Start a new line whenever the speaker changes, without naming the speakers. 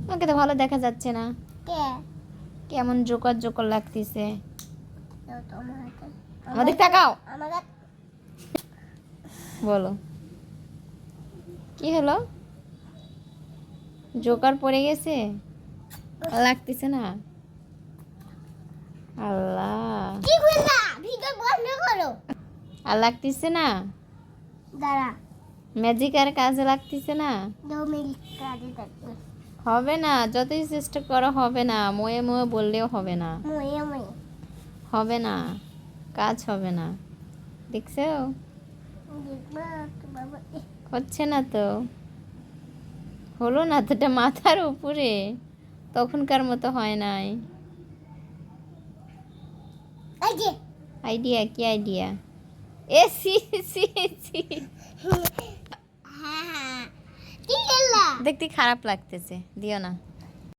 আমাকে তো ভালো দেখা যাচ্ছে না,
কে
কেমন জোকার জোকার লাগতেছে।
দাও তো আমার হাতে।
আমাদের তাকাও,
আমার
বলো কি হলো? জোকার পড়ে গেছে, লাগতেছে না। আল্লাহ,
কি করলা? ভিডিও বন্ধ করো।
আর লাগতেছে না,
দাঁড়া,
ম্যাজিক আর কাজে লাগতেছে না।
2 মিনিট কাজে থাকবে।
হবে না, যতই চেষ্টা করা হবে না, ময়ে ময়ে বললেও হবে না,
ময়ে ময়ে
হবে না, কাজ হবে না। দেখছো,
দেখবা তো বাবা।
হচ্ছে না তো, হলো না তো, এটা মাথার উপরে, তখনকার মতো হয় নাই।
এই যে
আইডিয়া কি আইডিয়া? এ সি সি সি,
হ্যাঁ হ্যাঁ, কি করলা?
দেখতে খারাপ লাগতেছে, দিও না।